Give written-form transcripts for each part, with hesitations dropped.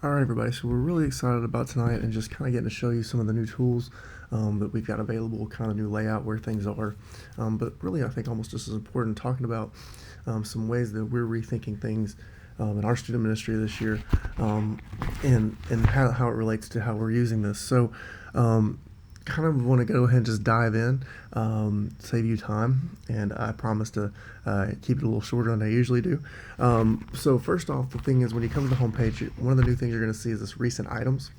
All right, everybody. So we're really excited about tonight and just kind of getting to show you some of the new tools that we've got available, kind of new layout where things are. But really, I think almost just as important, talking about some ways that we're rethinking things in our student ministry this year, um, and how it relates to how we're using this. So, um, kind of want to go ahead and just dive in, save you time, and I promise to keep it a little shorter than I usually do. So first off, the thing is when you come to the homepage, one of the new things you're going to see is this recent items,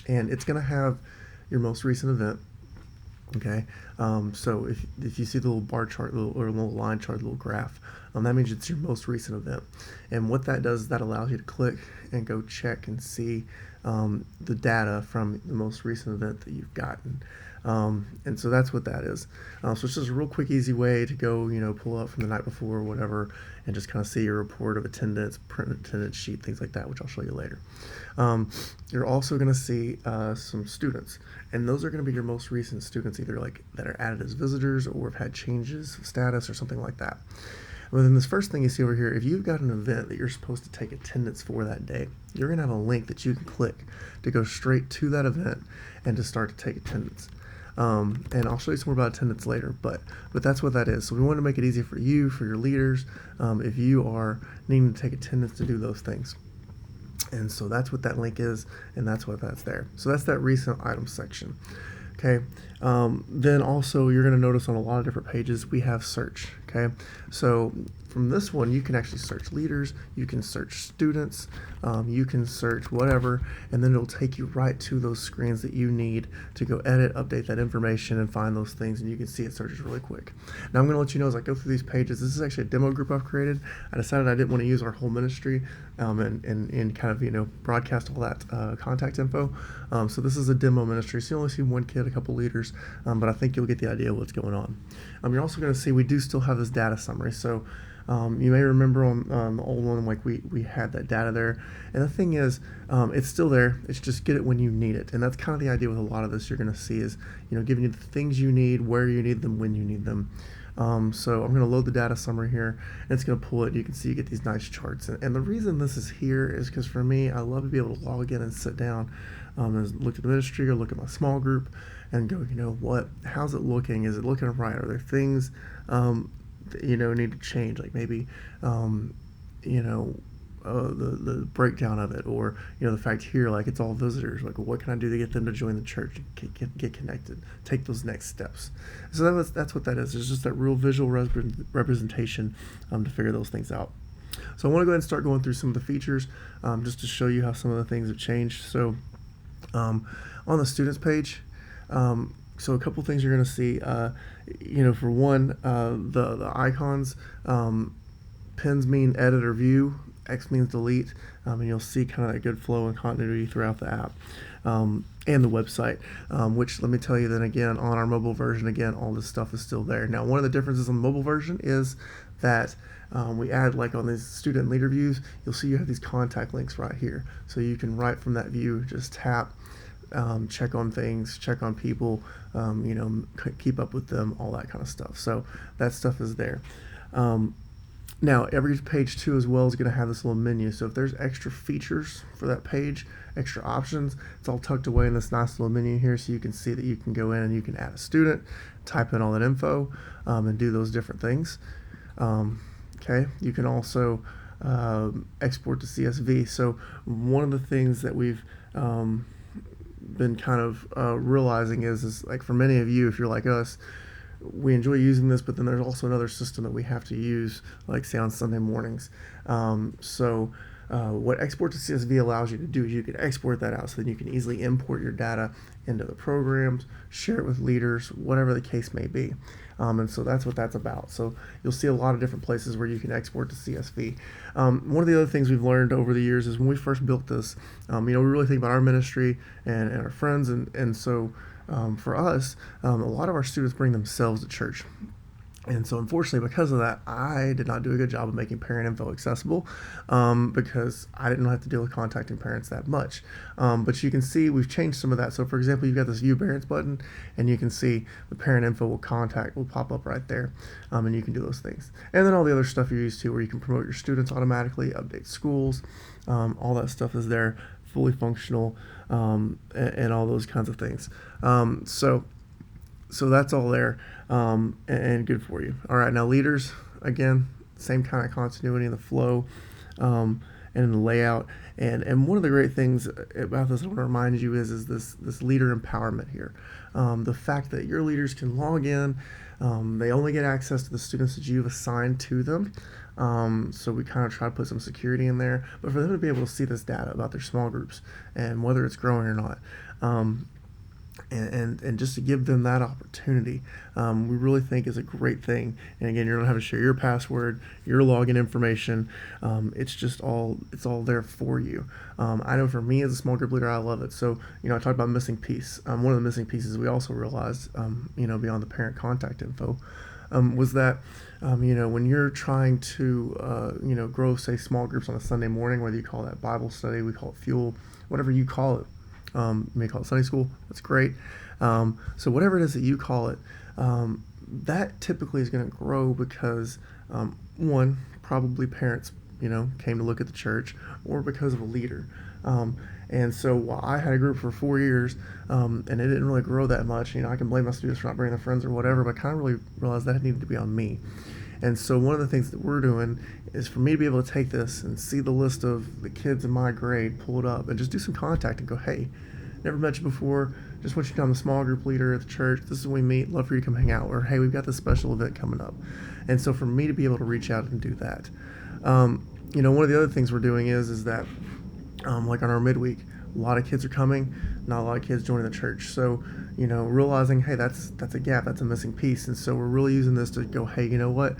and it's going to have your most recent event. Okay, so if you see the little bar chart or little line chart, little graph, that means it's your most recent event. And what that does is that allows you to click and go check and see the data from the most recent event that you've gotten. And so that's what that is. So it's just a real quick, easy way to go, pull up from the night before or whatever, and just kind of see your report of attendance, print attendance sheet, things like that, which I'll show you later. You're also going to see some students, and those are going to be your most recent students, either like that are added as visitors or have had changes of status or something like that. Well, then this first thing you see over here, if you've got an event that you're supposed to take attendance for that day, you're going to have a link that you can click to go straight to that event and to start to take attendance. And I'll show you some more about attendance later, but that's what that is. So we want to make it easy for you, for your leaders, if you are needing to take attendance to do those things. And so that's what that link is, and that's what that's there. So that's that recent items section. Okay. Then also you're going to notice on a lot of different pages we have search. Okay. So from this one you can actually search leaders, you can search students, you can search whatever, and then it'll take you right to those screens that you need to go edit, update that information, and find those things, and you can see it searches really quick. Now I'm going to let you know as I go through these pages, this is actually a demo group I've created. I decided I didn't want to use our whole ministry and kind of broadcast all that contact info. So this is a demo ministry, so you only see one kid, a couple leaders, but I think you'll get the idea of what's going on. You're also going to see we do still have this data summary. So you may remember on the old one, like we had that data there. And the thing is, it's still there. It's just get it when you need it. And that's kind of the idea with a lot of this you're going to see is, giving you the things you need, where you need them, when you need them. So I'm going to load the data summary here, and it's going to pull it. You can see you get these nice charts. And the reason this is here is because for me, I love to be able to log in and sit down and look at the ministry or look at my small group and go, how's it looking? Is it looking right? Are there things that, need to change? Like maybe, the breakdown of it, or the fact here, like it's all visitors, like what can I do to get them to join the church, get connected, take those next steps. So that's what that is. It's just that real visual representation to figure those things out. So I want to go ahead and start going through some of the features just to show you how some of the things have changed. So on the students page, so a couple things you're going to see, for one, the icons, pins mean edit or view, X means delete, and you'll see kind of that good flow and continuity throughout the app and the website, which let me tell you then again, on our mobile version, again, all this stuff is still there. Now, one of the differences on the mobile version is that we add, like on these student leader views, you'll see you have these contact links right here. So you can right from that view, just tap, check on things, check on people, keep up with them, all that kind of stuff. So that stuff is there. Now, every page too as well is going to have this little menu. So if there's extra features for that page, extra options, it's all tucked away in this nice little menu here, so you can see that you can go in and you can add a student, type in all that info, and do those different things. Okay, you can also export to CSV. So one of the things that we've been kind of realizing is like for many of you, if you're like us, we enjoy using this, but then there's also another system that we have to use, like say on Sunday mornings. What export to CSV allows you to do is you can export that out so then you can easily import your data into the programs, share it with leaders, whatever the case may be. And so that's what that's about. So you'll see a lot of different places where you can export to CSV. One of the other things we've learned over the years is when we first built this, we really think about our ministry and our friends, and so for us, a lot of our students bring themselves to church. And so, unfortunately, because of that, I did not do a good job of making parent info accessible, because I didn't have to deal with contacting parents that much. But you can see we've changed some of that. So, for example, you've got this View Parents button, and you can see the parent info will pop up right there, and you can do those things. And then all the other stuff you're used to, where you can promote your students automatically, update schools, all that stuff is there, fully functional, and all those kinds of things. So that's all there, and good for you. All right, now leaders, again, same kind of continuity in the flow, and in the layout. And one of the great things about this, I want to remind you, is this leader empowerment here. The fact that your leaders can log in, they only get access to the students that you've assigned to them. So we kind of try to put some security in there, but for them to be able to see this data about their small groups and whether it's growing or not. And just to give them that opportunity, we really think is a great thing. And again, you don't have to share your password, your login information. It's all there for you. I know for me as a small group leader, I love it. So, I talked about missing piece. One of the missing pieces we also realized, beyond the parent contact info, was that, when you're trying to, grow, say, small groups on a Sunday morning, whether you call that Bible study, we call it Fuel, whatever you call it. You may call it Sunday school. That's great. So whatever it is that you call it, that typically is going to grow because, one, probably parents, came to look at the church, or because of a leader. And so while I had a group for 4 years, and it didn't really grow that much, I can blame my students for not bringing their friends or whatever, but I kind of really realized that it needed to be on me. And so one of the things that we're doing is for me to be able to take this and see the list of the kids in my grade, pull it up, and just do some contact and go, hey, never met you before, just want you to know I'm the small group leader at the church, this is when we meet, love for you to come hang out, or hey, we've got this special event coming up. And so for me to be able to reach out and do that. One of the other things we're doing is that, like on our midweek, a lot of kids are coming, not a lot of kids joining the church. So, realizing, hey, that's a gap, that's a missing piece. And so we're really using this to go, hey, you know what?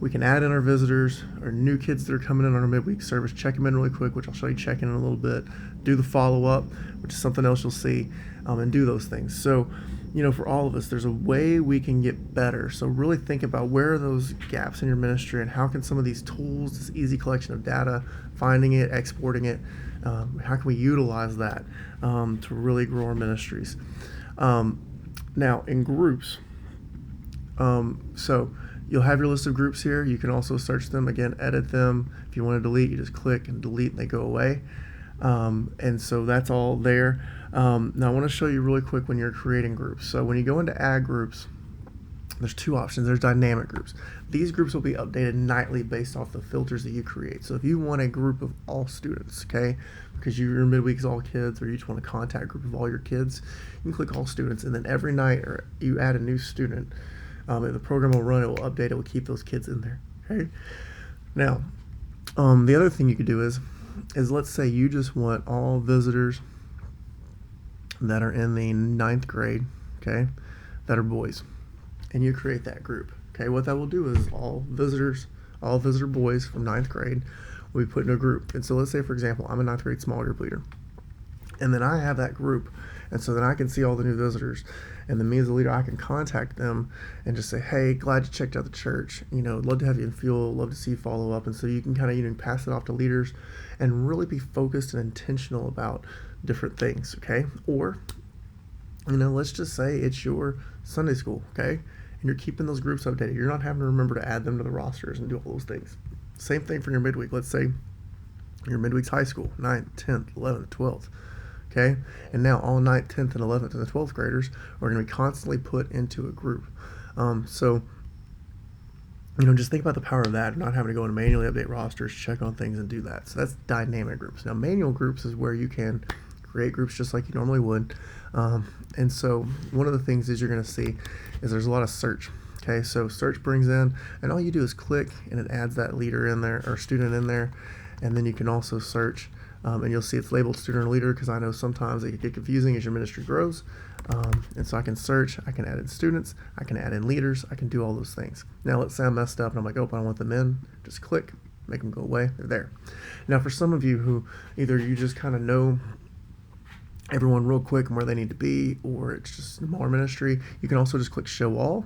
We can add in our visitors, our new kids that are coming in on our midweek service, check them in really quick, which I'll show you check in a little bit, do the follow-up, which is something else you'll see, and do those things. So, for all of us, there's a way we can get better. So really think about where are those gaps in your ministry, and how can some of these tools, this easy collection of data, finding it, exporting it, how can we utilize that to really grow our ministries? Now, in groups, so you'll have your list of groups here. You can also search them, again, edit them. If you want to delete, you just click and delete and they go away. And so that's all there. Now I want to show you really quick when you're creating groups. So when you go into add groups, there's two options. There's dynamic groups. These groups will be updated nightly based off the filters that you create. So if you want a group of all students, okay, because your midweek is all kids, or you just want a contact group of all your kids, you can click all students, and then every night or you add a new student, the program will run, it will update, it will keep those kids in there. Okay. Now, the other thing you could do is let's say you just want all visitors that are in the 9th grade, okay, that are boys, and you create that group. Okay, what that will do is all visitor boys from 9th grade will be put in a group. And so let's say, for example, I'm a 9th grade small group leader, and then I have that group, and so then I can see all the new visitors, and then me as a leader, I can contact them and just say, hey, glad you checked out the church, love to have you in Fuel, love to see you follow up. And so you can kind of pass it off to leaders and really be focused and intentional about different things. Okay, or let's just say it's your Sunday school, okay, and you're keeping those groups updated. You're not having to remember to add them to the rosters and do all those things. Same thing for your midweek. Let's say your midweek's high school, 9th, 10th, 11th, 12th. Okay, and now all 9th, 10th, and 11th, and the 12th graders are going to be constantly put into a group. So, just think about the power of that, not having to go and manually update rosters, check on things, and do that. So that's dynamic groups. Now, manual groups is where you can create groups just like you normally would. And so one of the things is you're going to see is there's a lot of search. Okay, so search brings in, and all you do is click, and it adds that leader in there, or student in there, and then you can also search. And you'll see it's labeled student or leader, because I know sometimes it can get confusing as your ministry grows. And so I can search, I can add in students, I can add in leaders, I can do all those things. Now let's say I messed up and I'm like, oh, I don't want them in. Just click, make them go away, they're there. Now for some of you who either you just kind of know everyone real quick and where they need to be, or it's just smaller ministry, you can also just click show all,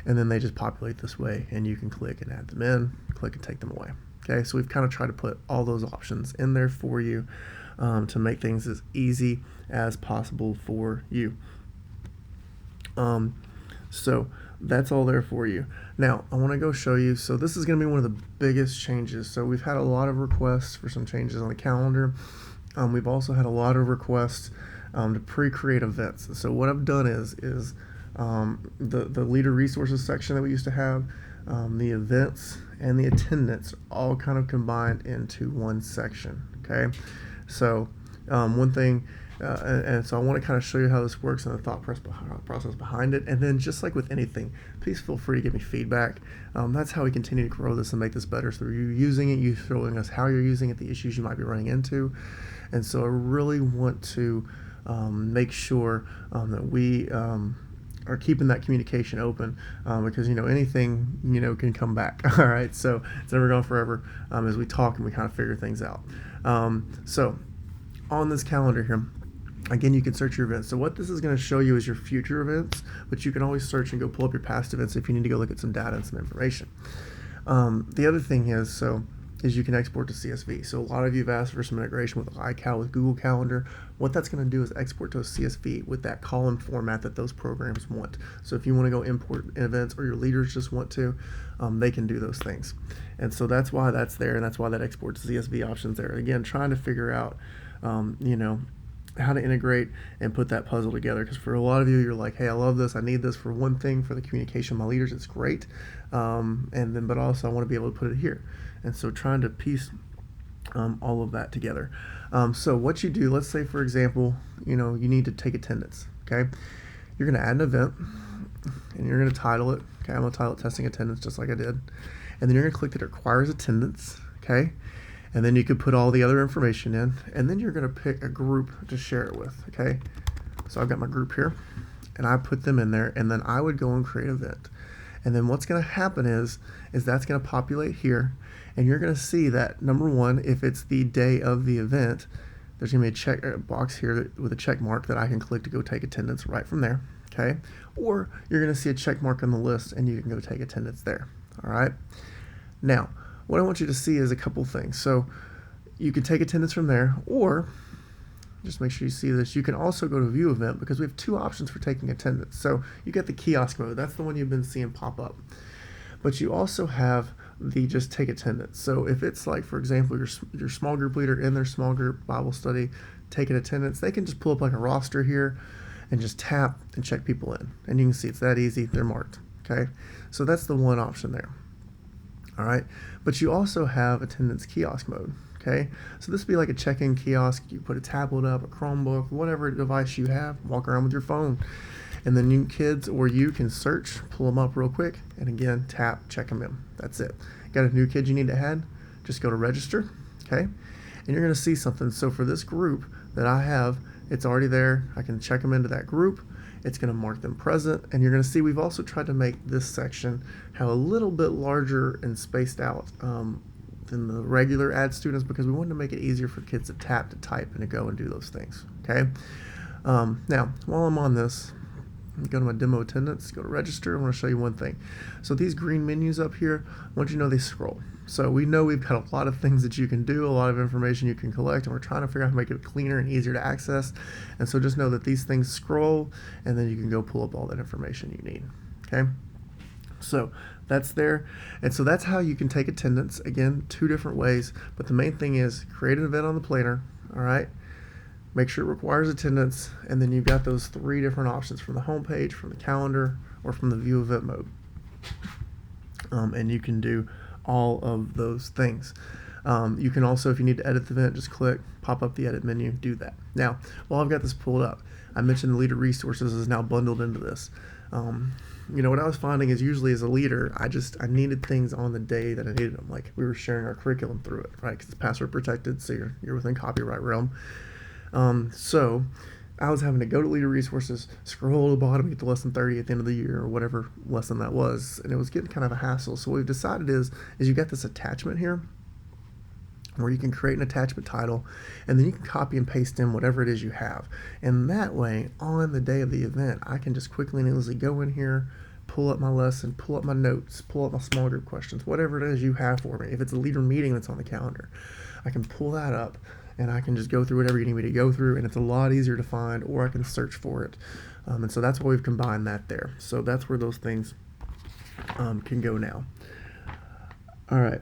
and then they just populate this way, and you can click and add them in, click and take them away. Okay, so we've kind of tried to put all those options in there for you to make things as easy as possible for you. So that's all there for you. Now I want to go show you. So this is going to be one of the biggest changes. So we've had a lot of requests for some changes on the calendar. We've also had a lot of requests to pre-create events. So what I've done is the leader resources section that we used to have, the events and the attendance all kind of combined into one section. Okay, so one thing. And so I want to kind of show you how this works and the thought process behind it. And then just like with anything, please feel free to give me feedback. That's how we continue to grow this and make this better. So you using it, you showing us how you're using it, the issues you might be running into. And so I really want to make sure that we are keeping that communication open because, anything, can come back. All right. So it's never gone forever as we talk and we kind of figure things out. So on this calendar here, again, you can search your events. So what this is going to show you is your future events, but you can always search and go pull up your past events if you need to go look at some data and some information. The other thing is you can export to CSV. So a lot of you have asked for some integration with iCal, with Google Calendar. What that's going to do is export to a CSV with that column format that those programs want. So if you want to go import events or your leaders just want to, they can do those things. And so that's why that's there, and that's why that export to CSV option's there. Again, trying to figure out, how to integrate and put that puzzle together, because for a lot of you, you're like, hey, I love this, I need this for one thing, for the communication of my leaders, it's great, but also I want to be able to put it here. And so trying to piece all of that together. So what you do, let's say for example, you need to take attendance. Okay, you're going to add an event and you're going to title it. Okay, I'm going to title it testing attendance, just like I did, and then you're going to click that it requires attendance. Okay, and then you could put all the other information in, and then you're going to pick a group to share it with. Okay, so I've got my group here, and I put them in there, and then I would go and create an event. And then what's going to happen is that's going to populate here, and you're going to see that, number one, if it's the day of the event, there's going to be a check box here with a check mark that I can click to go take attendance right from there. Okay, or you're going to see a check mark on the list, and you can go take attendance there. All right, now what I want you to see is a couple things. So you can take attendance from there, or just make sure you see this. You can also go to view event, because we have two options for taking attendance. So you get the kiosk mode. That's the one you've been seeing pop up. But you also have the just take attendance. So if it's like, for example, your small group leader in their small group Bible study taking attendance, they can just pull up like a roster here and just tap and check people in. And you can see it's that easy. They're marked. Okay, so that's the one option there. All right, but you also have attendance kiosk mode. Okay, so this would be like a check-in kiosk. You put a tablet up, a Chromebook, whatever device you have, walk around with your phone, and then you kids or you can search, pull them up real quick, and again, tap, check them in. That's it. Got a new kid you need to add? Just go to register, okay, and you're going to see something. So for this group that I have, it's already there. I can check them into that group. It's going to mark them present, and you're going to see we've also tried to make this section have a little bit larger and spaced out than the regular add students, because we wanted to make it easier for kids to tap, to type, and to go and do those things. Okay. Now, while I'm on this, go to my demo attendance, go to register. I want to show you one thing. So these green menus up here, I want you to know they scroll. So we know we've got a lot of things that you can do, a lot of information you can collect, and we're trying to figure out how to make it cleaner and easier to access. And so just know that these things scroll, and then you can go pull up all that information you need. Okay, so that's there. And so that's how you can take attendance. Again, two different ways, but the main thing is create an event on the planner. All right, make sure it requires attendance, and then you've got those three different options from the home page, from the calendar, or from the view event mode. And you can do all of those things. You can also, if you need to edit the event, just click, pop up the edit menu, do that. Now, while I've got this pulled up, I mentioned the leader resources is now bundled into this. What I was finding is usually as a leader, I needed things on the day that I needed them. Like we were sharing our curriculum through it, right? Because it's password protected, so you're within copyright realm. So I was having to go to leader resources, scroll to the bottom, get to lesson 30 at the end of the year or whatever lesson that was, and it was getting kind of a hassle. So what we've decided is you got this attachment here. where you can create an attachment title, and then you can copy and paste in whatever it is you have. And that way, on the day of the event, I can just quickly and easily go in here, pull up my lesson, pull up my notes, pull up my small group questions, whatever it is you have for me. If it's a leader meeting that's on the calendar, I can pull that up and I can just go through whatever you need me to go through, and it's a lot easier to find, or I can search for it. And so that's why we've combined that there. So that's where those things can go now. All right.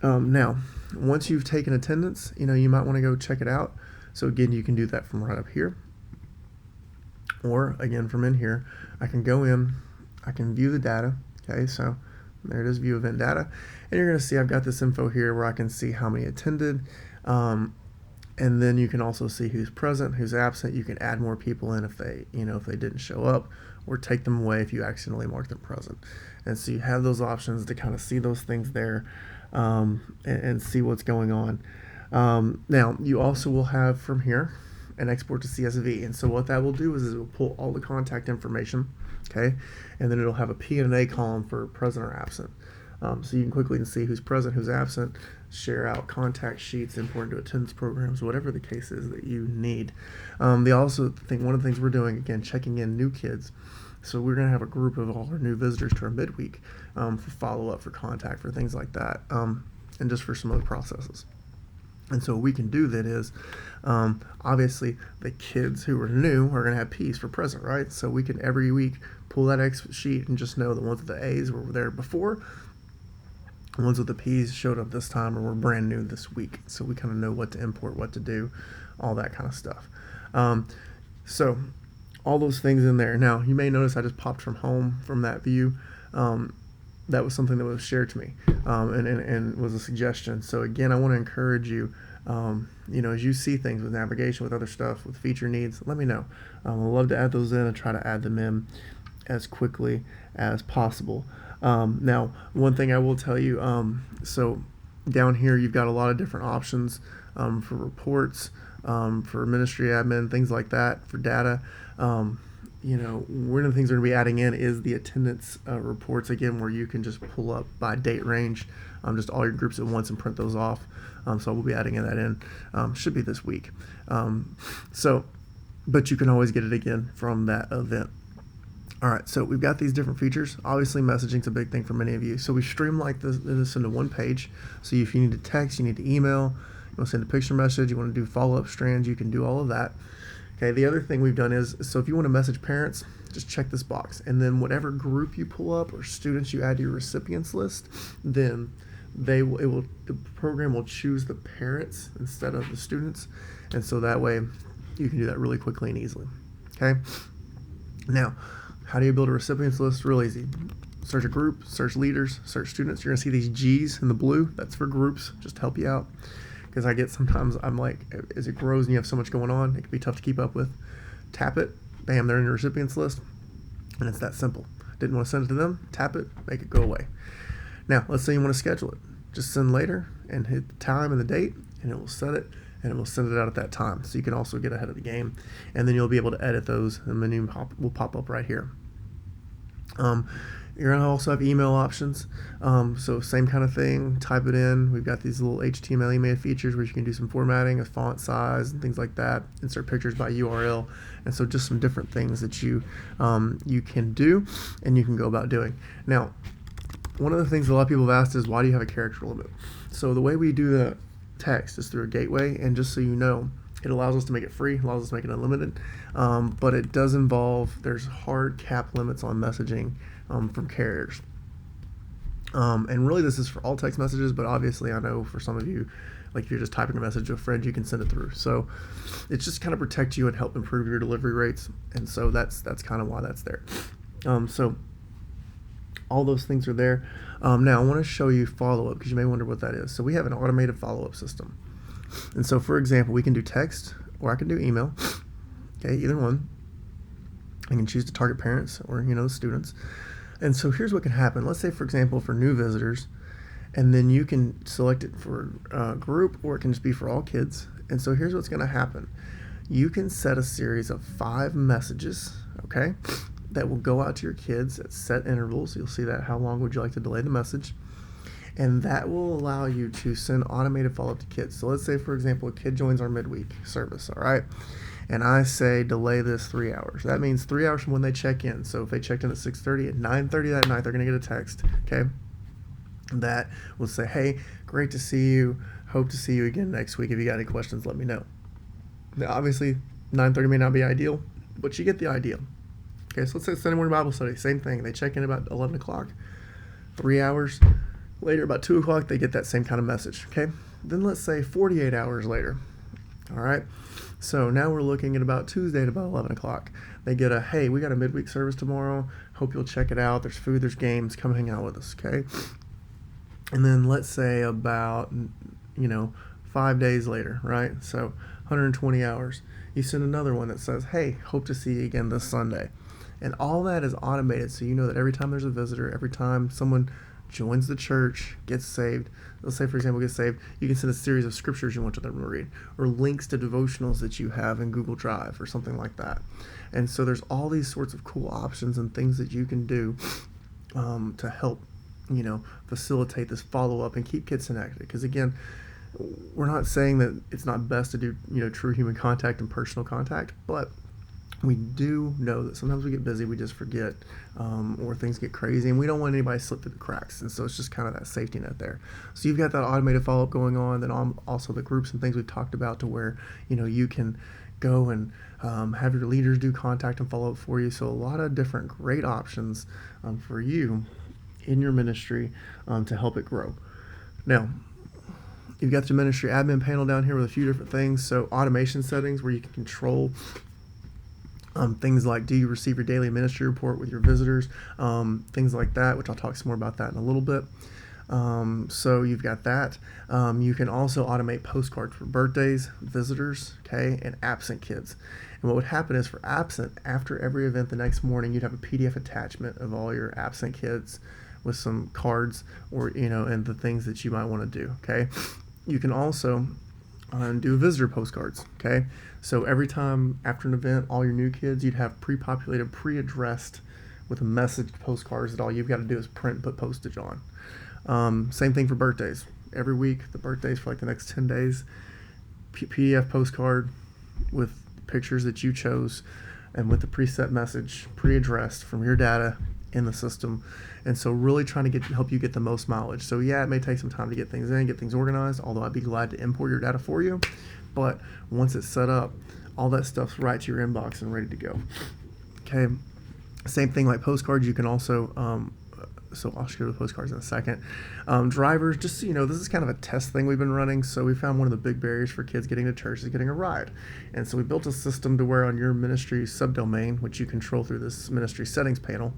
Now, once you've taken attendance, you might want to go check it out. So again, you can do that from right up here, or again from in here. I can go in, I can view the data. Okay, so there it is, view event data, and you're going to see I've got this info here where I can see how many attended, and then you can also see who's present, who's absent. You can add more people in if they didn't show up, or take them away if you accidentally mark them present. And so you have those options to kind of see those things there. And see what's going on. Now, you also will have from here an export to CSV. And so what that will do is it will pull all the contact information, okay? And then it'll have a P and an A column for present or absent. So you can quickly see who's present, who's absent, share out contact sheets, import into attendance programs, whatever the case is that you need. They also think one of the things we're doing, again, checking in new kids. So we're going to have a group of all our new visitors to our midweek for follow-up, for contact, for things like that, and just for some other processes. And so what we can do then is, obviously, the kids who are new are going to have P's for present, right? So we can every week pull that X sheet and just know the ones with the A's were there before, the ones with the P's showed up this time or were brand new this week. So we kind of know what to import, what to do, all that kind of stuff. So all those things in there. Now, you may notice I just popped from home from that view. That was something that was shared to me and was a suggestion. So again, I want to encourage you, as you see things with navigation, with other stuff, with feature needs, let me know. I'd love to add those in and try to add them in as quickly as possible. Now, one thing I will tell you, so down here you've got a lot of different options for reports, for ministry admin, things like that, for data. One of the things we're going to be adding in is the attendance reports, again, where you can just pull up by date range, just all your groups at once and print those off. So we'll be adding that in, should be this week. But you can always get it again from that event. All right, so we've got these different features. Obviously, messaging's a big thing for many of you. So we streamlined this into one page. So if you need to text, you need to email, you want to send a picture message, you want to do follow-up strands, you can do all of that. Okay, the other thing we've done is, so if you want to message parents, just check this box. And then whatever group you pull up or students you add to your recipients list, then the program will choose the parents instead of the students. And so that way you can do that really quickly and easily. Okay, now, how do you build a recipients list? Real easy. Search a group, search leaders, search students. You're going to see these G's in the blue. That's for groups, just to help you out. Because I get sometimes, I'm like, as it grows and you have so much going on, it can be tough to keep up with. Tap it, bam, they're in your recipients list. And it's that simple. Didn't want to send it to them, tap it, make it go away. Now, let's say you want to schedule it. Just send later and hit the time and the date, and it will set it, and it will send it out at that time. So you can also get ahead of the game. And then you'll be able to edit those. The menu will pop up right here. You're going to also have email options. So same kind of thing, type it in. We've got these little HTML email features where you can do some formatting of font size and things like that, insert pictures by URL. And so just some different things that you can do and you can go about doing. Now, one of the things a lot of people have asked is, why do you have a character limit? So the way we do the text is through a gateway, and just so you know, it allows us to make it free, allows us to make it unlimited, but it does involve, there's hard cap limits on messaging from carriers. And really this is for all text messages, but obviously I know for some of you, like if you're just typing a message to a friend, you can send it through. So it's just kind of protect you and help improve your delivery rates. And so that's kind of why that's there. So all those things are there. Now I want to show you follow-up, because you may wonder what that is. So we have an automated follow-up system. And so for example, we can do text or I can do email. Okay, either one. I can choose to target parents or, the students. And so here's what can happen. Let's say, for example, for new visitors, and then you can select it for a group, or it can just be for all kids. And so here's what's going to happen. You can set a series of 5 messages, okay, that will go out to your kids at set intervals. You'll see that, how long would you like to delay the message? and that will allow you to send automated follow-up to kids. So let's say, for example, a kid joins our midweek service, all right? And I say delay this 3 hours. That means 3 hours from when they check in. So if they checked in at 6:30, at 9:30 that night, they're going to get a text, okay? That will say, hey, great to see you. Hope to see you again next week. If you got any questions, let me know. Now, obviously, 9:30 may not be ideal, but you get the idea. Okay, so let's say Sunday morning Bible study, same thing. They check in about 11 o'clock. 3 hours later, about 2 o'clock, they get that same kind of message, okay? Then let's say 48 hours later, all right? So now we're looking at about Tuesday at about 11 o'clock. They get a, hey, we got a midweek service tomorrow. Hope you'll check it out. There's food, there's games. Come hang out with us, okay? And then let's say about, 5 days later, right? So 120 hours. You send another one that says, hey, hope to see you again this Sunday. And all that is automated, so you know that every time there's a visitor, every time someone joins the church, gets saved, let's say, for example, gets saved, you can send a series of scriptures you want them to read, or links to devotionals that you have in Google Drive, or something like that. And so there's all these sorts of cool options and things that you can do to help, facilitate this follow-up and keep kids connected. Because again, we're not saying that it's not best to do, true human contact and personal contact, but we do know that sometimes we get busy, we just forget, or things get crazy, and we don't want anybody to slip through the cracks. And so it's just kind of that safety net there. So you've got that automated follow-up going on, then also the groups and things we've talked about to where, you can go and have your leaders do contact and follow-up for you. So a lot of different great options for you in your ministry to help it grow. Now, you've got the ministry admin panel down here with a few different things. So automation settings where you can control things like, do you receive your daily ministry report with your visitors? Things like that, which I'll talk some more about that in a little bit. So you've got that. You can also automate postcards for birthdays, visitors, okay, and absent kids. And what would happen is for absent, after every event the next morning, you'd have a PDF attachment of all your absent kids with some cards or, and the things that you might want to do, okay? You can also do visitor postcards, okay? So every time after an event, all your new kids, you'd have pre-populated, pre-addressed with a message postcards that all you've got to do is print and put postage on. Same thing for birthdays. Every week, the birthdays for like the next 10 days, PDF postcard with pictures that you chose and with the preset message, pre-addressed from your data in the system. And so really trying to help you get the most mileage. So yeah, it may take some time to get things in, get things organized, although I'd be glad to import your data for you. But once it's set up, all that stuff's right to your inbox and ready to go. Okay, same thing like postcards. You can also, so I'll show you the postcards in a second. Drivers, just so you know, this is kind of a test thing we've been running. So we found one of the big barriers for kids getting to church is getting a ride. And so we built a system to where on your ministry subdomain, which you control through this ministry settings panel,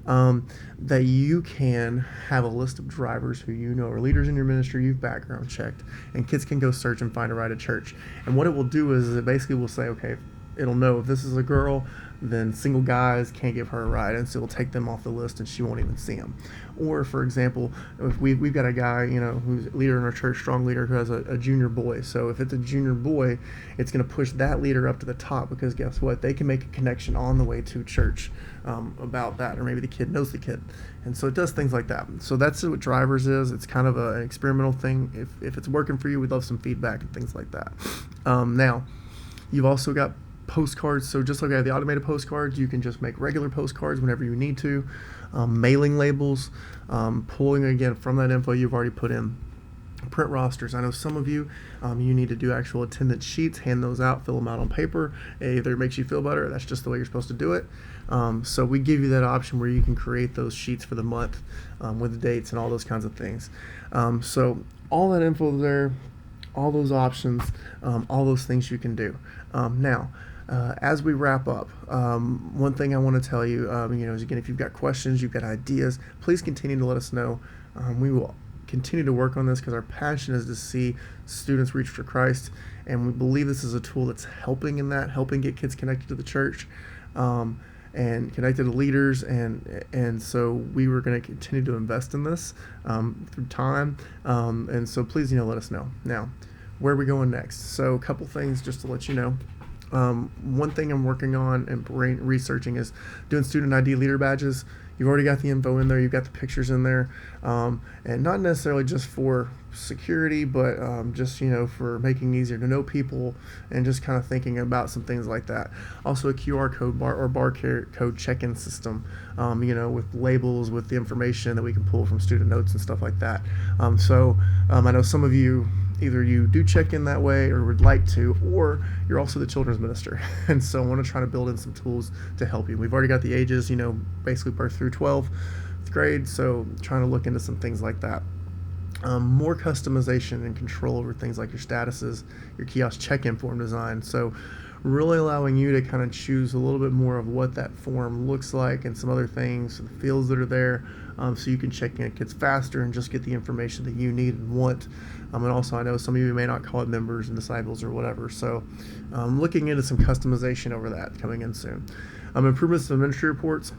that you can have a list of drivers who are leaders in your ministry, you've background checked, and kids can go search and find a ride at church. And what it will do is it basically will say, okay, it'll know if this is a girl, then single guys can't give her a ride, and so it'll take them off the list and she won't even see them. Or for example, if we've got a guy, who's a leader in our church, strong leader, who has a junior boy. So if it's a junior boy, it's going to push that leader up to the top, because guess what? They can make a connection on the way to church about that, or maybe the kid knows the kid. And so it does things like that. So that's what Drivers is. It's kind of an experimental thing. If it's working for you, we'd love some feedback and things like that. Now, you've also got postcards. So just like I have the automated postcards, you can just make regular postcards whenever you need to. Mailing labels, pulling again from that info you've already put in. Print rosters. I know some of you, you need to do actual attendance sheets, hand those out, fill them out on paper. It either makes you feel better, or that's just the way you're supposed to do it. So we give you that option where you can create those sheets for the month with the dates and all those kinds of things. So all that info there, all those options, all those things you can do. Now, as we wrap up, one thing I want to tell you, is again, if you've got questions, you've got ideas, please continue to let us know. We will continue to work on this because our passion is to see students reach for Christ, and we believe this is a tool that's helping get kids connected to the church, and connected to leaders, and so we were going to continue to invest in this through time, and so please, let us know. Now, where are we going next? So a couple things just to let you know. One thing I'm working on and researching is doing student ID leader badges. You've already got the info in there, you've got the pictures in there, and not necessarily just for security, but just for making it easier to know people and just kind of thinking about some things like that. Also, a QR code bar or barcode check-in system, with labels with the information that we can pull from student notes and stuff like that. I know some of you, either you do check in that way or would like to, or you're also the children's minister. And so I want to try to build in some tools to help you. We've already got the ages, basically birth through 12th grade. So trying to look into some things like that. More customization and control over things like your statuses, your kiosk check-in form design. So really allowing you to kind of choose a little bit more of what that form looks like and some other things, the fields that are there, so you can check in kids faster and just get the information that you need and want. And also, I know some of you may not call it members and disciples or whatever. So looking into some customization over that coming in soon. Improvements to ministry reports.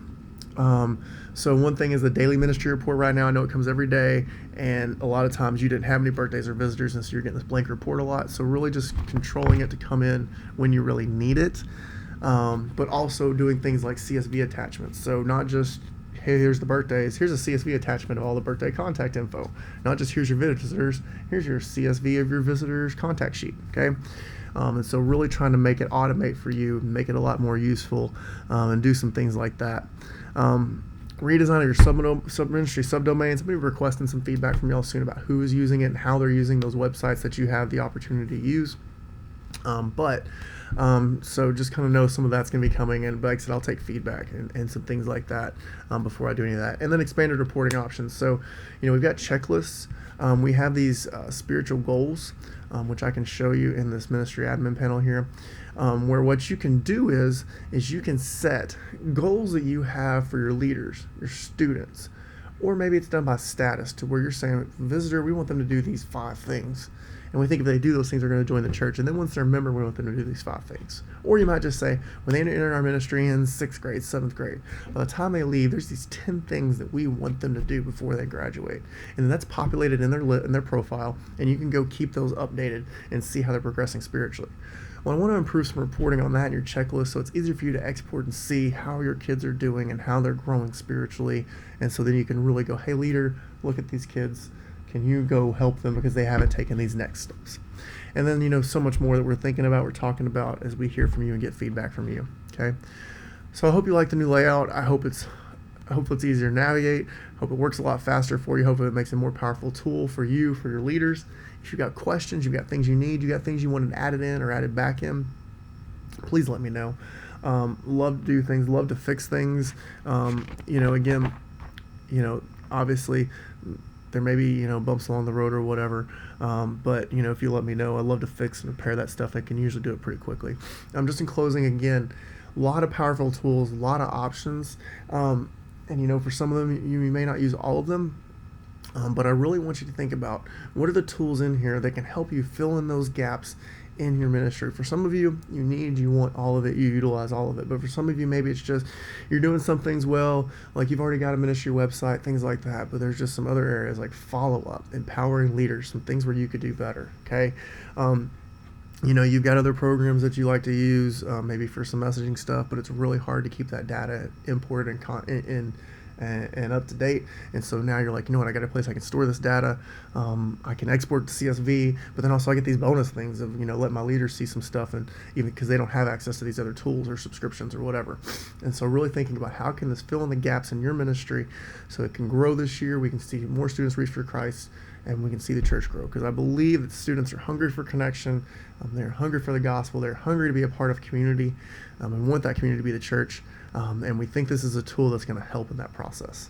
So one thing is the daily ministry report right now. I know it comes every day, and a lot of times you didn't have any birthdays or visitors, and so you're getting this blank report a lot. So really just controlling it to come in when you really need it, but also doing things like CSV attachments. So not just, hey, here's the birthdays, here's a CSV attachment of all the birthday contact info. Not just here's your visitors, here's your CSV of your visitors contact sheet, okay? And so really trying to make it automate for you, make it a lot more useful, and do some things like that. Redesign of your sub-ministry subdomains. I'm going to be requesting some feedback from y'all soon about who is using it and how they're using those websites that you have the opportunity to use. So just kind of know some of that's going to be coming in. But like I said, I'll take feedback and some things like that before I do any of that. And then expanded reporting options. So, we've got checklists. We have these spiritual goals, which I can show you in this ministry admin panel here, where what you can do is you can set goals that you have for your leaders, your students, or maybe it's done by status to where you're saying, visitor, we want them to do these 5 things. And we think if they do those things, they're going to join the church. And then once they're a member, we want them to do these 5 things. Or you might just say, when they enter our ministry in 6th grade, 7th grade, by the time they leave, there's these 10 things that we want them to do before they graduate. And then that's populated in their profile, and you can go keep those updated and see how they're progressing spiritually. Well, I want to improve some reporting on that in your checklist so it's easier for you to export and see how your kids are doing and how they're growing spiritually. And so then you can really go, hey, leader, look at these kids. Can you go help them because they haven't taken these next steps? And then, so much more that we're thinking about, we're talking about as we hear from you and get feedback from you. Okay. So I hope you like the new layout. I hope it's easier to navigate. Hope it works a lot faster for you. Hope it makes a more powerful tool for you, for your leaders. If you've got questions, you've got things you need, you got things you wanted added in or added back in, please let me know. Love to do things, love to fix things. Again, obviously there may be, bumps along the road or whatever. But if you let me know, I love to fix and repair that stuff. I can usually do it pretty quickly. Just in closing, again, a lot of powerful tools, a lot of options. And for some of them, you may not use all of them. But I really want you to think about what are the tools in here that can help you fill in those gaps in your ministry. For some of you, you want all of it, you utilize all of it. But for some of you, maybe it's just you're doing some things well, like you've already got a ministry website, things like that. But there's just some other areas like follow-up, empowering leaders, some things where you could do better, okay? You've got other programs that you like to use, maybe for some messaging stuff, but it's really hard to keep that data imported and up to date. And so now you're like, what, I got a place I can store this data. I can export to CSV, but then also I get these bonus things of, let my leaders see some stuff, and even because they don't have access to these other tools or subscriptions or whatever. And so really thinking about how can this fill in the gaps in your ministry so it can grow this year, we can see more students reach for Christ, and we can see the church grow. Because I believe that students are hungry for connection, they're hungry for the gospel, they're hungry to be a part of community, and want that community to be the church. And we think this is a tool that's going to help in that process.